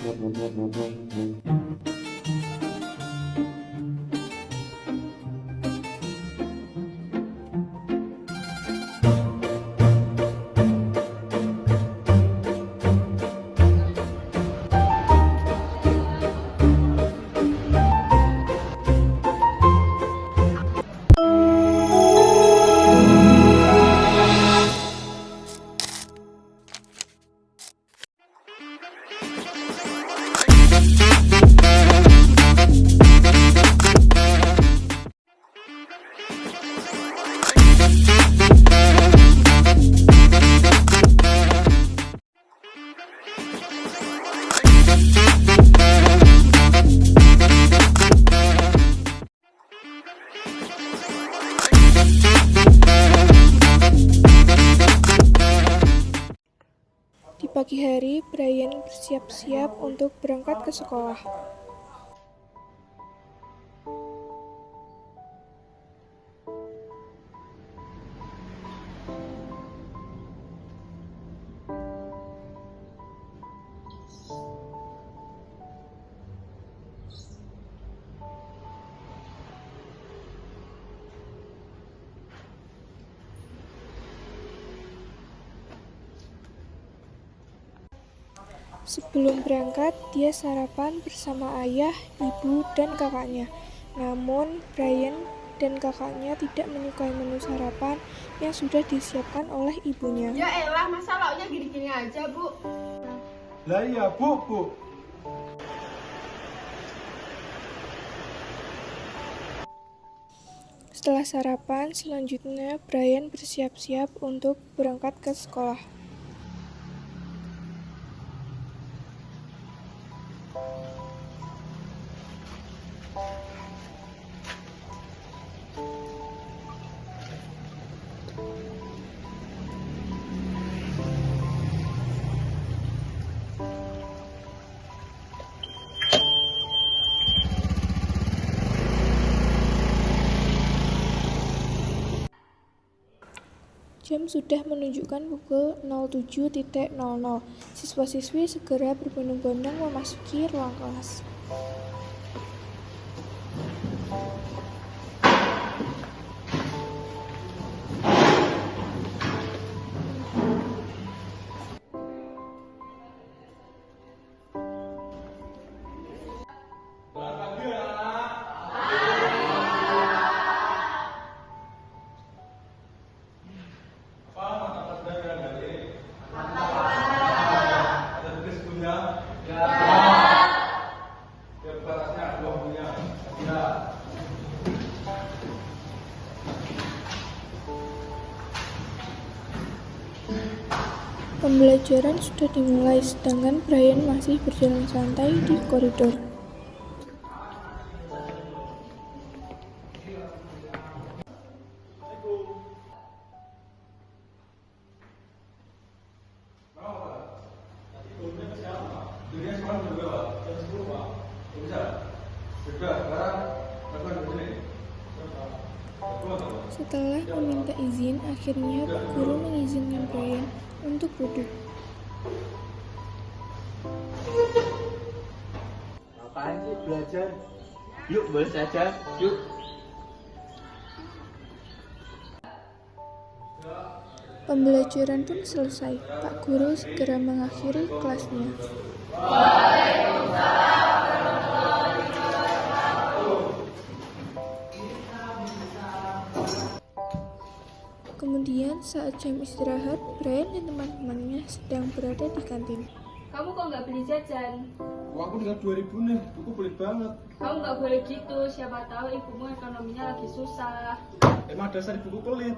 Di pagi hari, Brian bersiap-siap untuk berangkat ke sekolah. Sebelum berangkat, dia sarapan bersama ayah, ibu, dan kakaknya. Namun, Brian dan kakaknya tidak menyukai menu sarapan yang sudah disiapkan oleh ibunya. Ya elah, masa lauknya gini-gini aja, Bu? Lah iya, Bu. Setelah sarapan, selanjutnya Brian bersiap-siap untuk berangkat ke sekolah. Jam sudah menunjukkan pukul 07.00. Siswa-siswi segera berbondong-bondong memasuki ruang kelas. Pembelajaran sudah dimulai, sedangkan Brian masih berjalan santai di koridor. Setelah meminta izin, akhirnya Pak Guru mengizinkan Brian untuk duduk. Apaan sih belajar? Yuk, boleh saja. Yuk. Pembelajaran pun selesai. Pak Guru segera mengakhiri kelasnya. Kemudian saat jam istirahat, Brian dan teman-temannya sedang berada di kantin. Kamu kok nggak beli jajan? Uangku tinggal 2.000 nih, buku pelit banget. Kamu nggak boleh gitu, siapa tahu ibumu ekonominya lagi susah. Emang dasar buku pelit.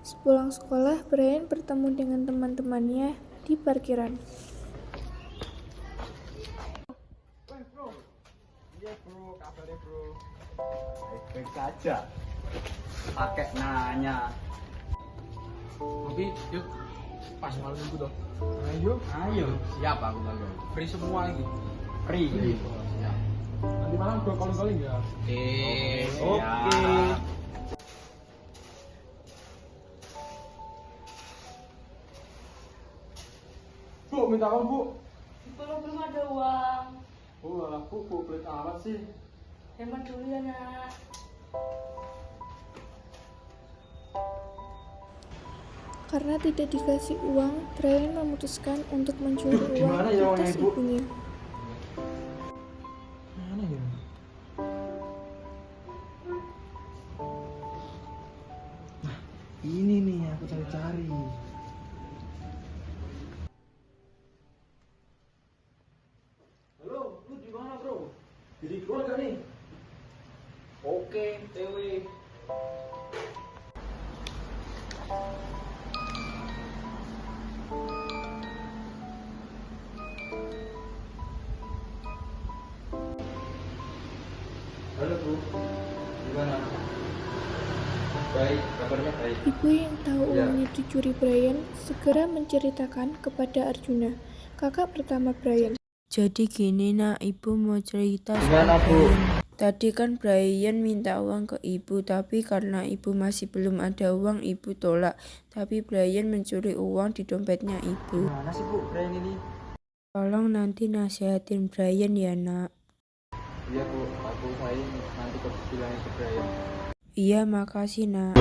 Sepulang sekolah, Brian bertemu dengan teman-temannya di parkiran. Weh bro, iya bro, kabarnya bro. Baik-baik saja. Pakai nanya. Tapi yuk pas malam minggu dong. Ayo. Siap aku bangga. Free semua lagi. Free. Siap. Nanti malam gue calling ya. Oke. Bu, minta tolong bu. Belum ada uang. Oh, alah Bu, pelit amat sih. Hemat dulu ya, Nak. Karena tidak dikasih uang, Brian memutuskan untuk mencuri Duh, uang gimana ya uangnya, atas Ibu? ibunya. Mana ya? Nah, ini nih aku cari-cari. Halo, lu di mana, Bro? Jadi keluar gak nih? Oke, TW. Halo Bu, gimana? Baik, kabarnya baik. Ibu yang tahu Ya. uangnya dicuri Brian segera menceritakan kepada Arjuna, kakak pertama Brian. Jadi gini nak, ibu mau cerita Gimana, soal Bu? Brian. Tadi kan Brian minta uang ke ibu, tapi karena ibu masih belum ada uang, ibu tolak. Tapi Brian mencuri uang di dompetnya ibu. Gimana sih Bu, Brian ini? Tolong nanti nasihatin Brian ya nak. Iya Bu, aku usahain nanti ke bilangin ke Brian. Iya makasih nak.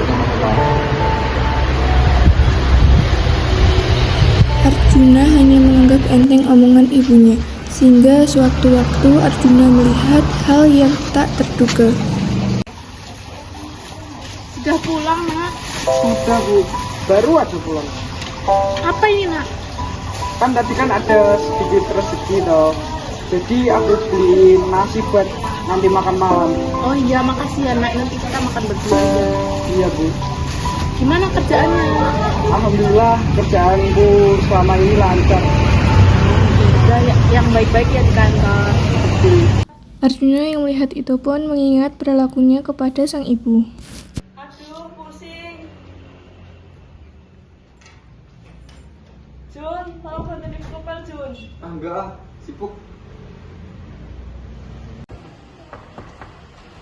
Arjuna hanya menganggap enteng omongan ibunya, sehingga sewaktu-waktu Arjuna melihat hal yang tak terduga. Sudah pulang, Nak. Sudah Bu, baru aja pulang. Apa ini, Nak? Kan tadi kan ada sedikit rezeki toh. Jadi aku beliin nasi buat nanti makan malam. Oh iya, makasih ya, Nak. Nanti kita makan berdua aja. Iya Bu. Gimana kerjaannya? Alhamdulillah kerjaanku selama ini lancar. Udah, yang baik-baik ya di kantor. Arjuna yang melihat itu pun mengingat perilakunya kepada sang ibu. Aduh, pusing. Jun, mau bantu di kopel, Jun? Enggak, sibuk.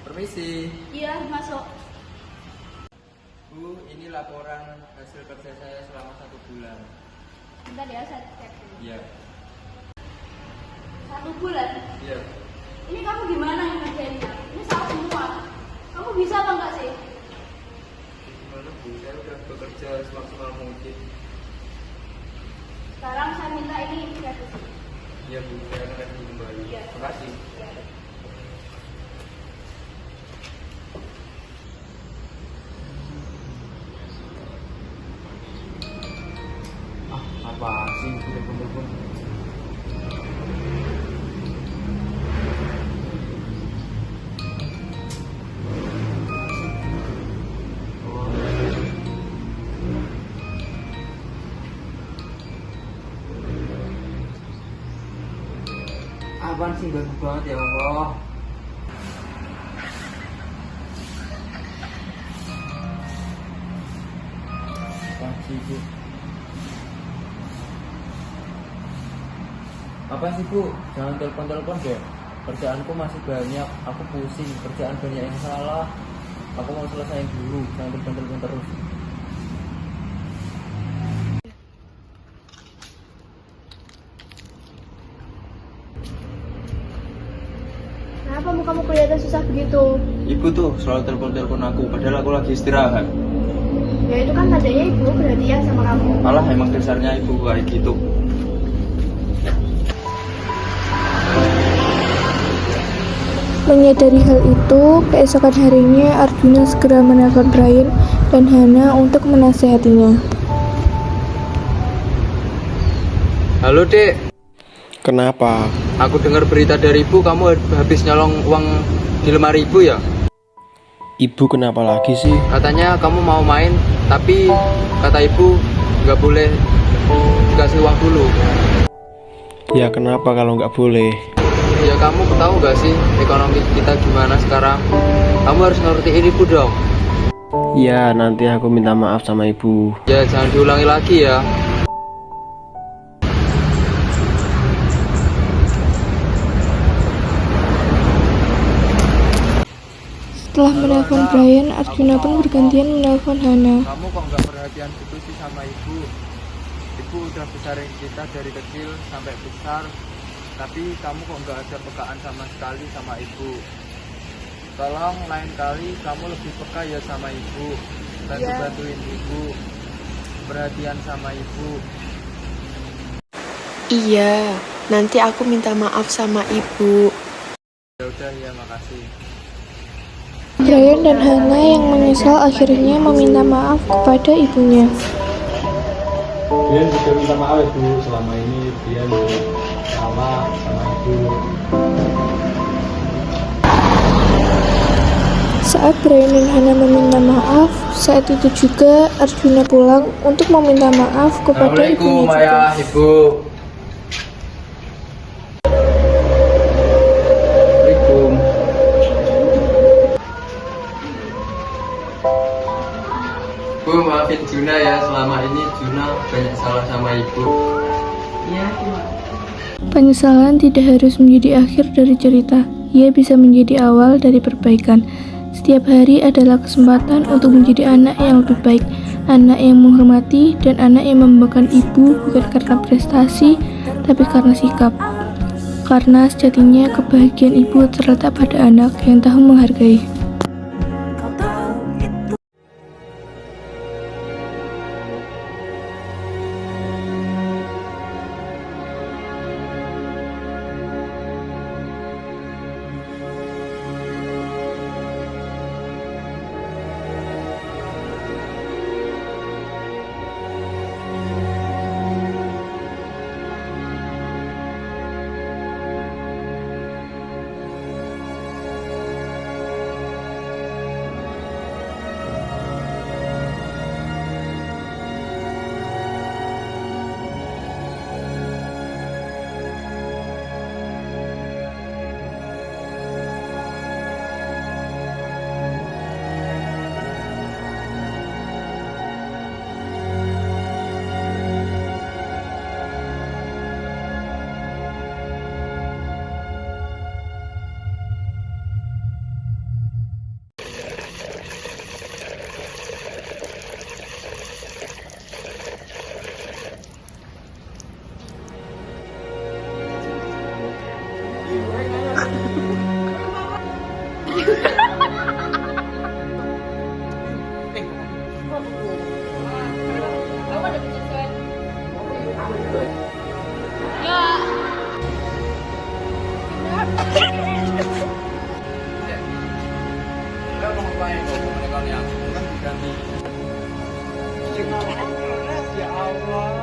Permisi. Iya, masuk. Bu, ini laporan hasil kerja saya selama 1 bulan. Bentar ya, saya cek dulu. Iya. 1 bulan? Iya. Ini kamu gimana yang ngerjainnya? Ini salah semua. Kamu bisa apa enggak sih? Gimana Bu, saya udah bekerja semaksimal mungkin. Sekarang saya minta ini revisi. Iya Bu, saya akan kasih kembali. Iya. Terima kasih. Apa sih telepon-telepon? Apaan sih ganggu banget ya Allah. Apaan sih Bu? Apa sih Bu? Jangan telepon-telepon deh. Kerjaanku masih banyak, aku pusing, kerjaan banyak yang salah. Aku mau selesaiin dulu, jangan telepon-telepon terus. Kenapa mukamu kelihatan susah begitu? Ibu tuh selalu telepon-telepon aku, padahal aku lagi istirahat. Ya itu kan tandanya ibu perhatian sama kamu. Malah emang dasarnya ibu kayak gitu. Menyadari hal itu, keesokan harinya Arjuna segera menelpon Brian dan Hana untuk menasehatinya. Halo Dek, Kenapa? aku dengar berita dari ibu kamu habis nyolong uang di lemari ibu ya? Ibu kenapa lagi sih? Katanya kamu mau main, tapi kata ibu nggak boleh dikasih uang dulu. Ya kenapa kalau nggak boleh? Ya kamu tahu nggak sih ekonomi kita gimana sekarang? Kamu harus ngertiin ibu dong. Ya nanti aku minta maaf sama ibu. Ya jangan diulangi lagi ya. Setelah menelpon Brian, Arjuna pun bergantian menelpon Hana. Kamu kok nggak perhatian gitu sih sama ibu? Ibu udah besarin kita dari kecil sampai besar. Tapi kamu kok nggak ada pekaan sama sekali sama ibu. Tolong lain kali kamu lebih peka ya sama ibu. Bantu-bantuin ibu. Perhatian sama ibu. Iya, nanti aku minta maaf sama ibu. Ya udah ya, makasih. Brian dan Hannah yang menyesal akhirnya meminta maaf kepada ibunya. Brian juga minta maaf ya Bu, selama ini Brian salah sama ibu. Saat Brian dan Hannah meminta maaf, saat itu juga Arjuna pulang untuk meminta maaf kepada ibunya Assalamualaikum juga. ayah, ibu. Assalamualaikum. Bu, maafin Juna ya, selama ini Juna banyak salah sama ibu. Penyesalan tidak harus menjadi akhir dari cerita. Ia bisa menjadi awal dari perbaikan. Setiap hari adalah kesempatan untuk menjadi anak yang lebih baik, anak yang menghormati, dan anak yang membanggakan ibu bukan karena prestasi, tapi karena sikap. Karena sejatinya kebahagiaan ibu terletak pada anak yang tahu menghargai. Ya Allah.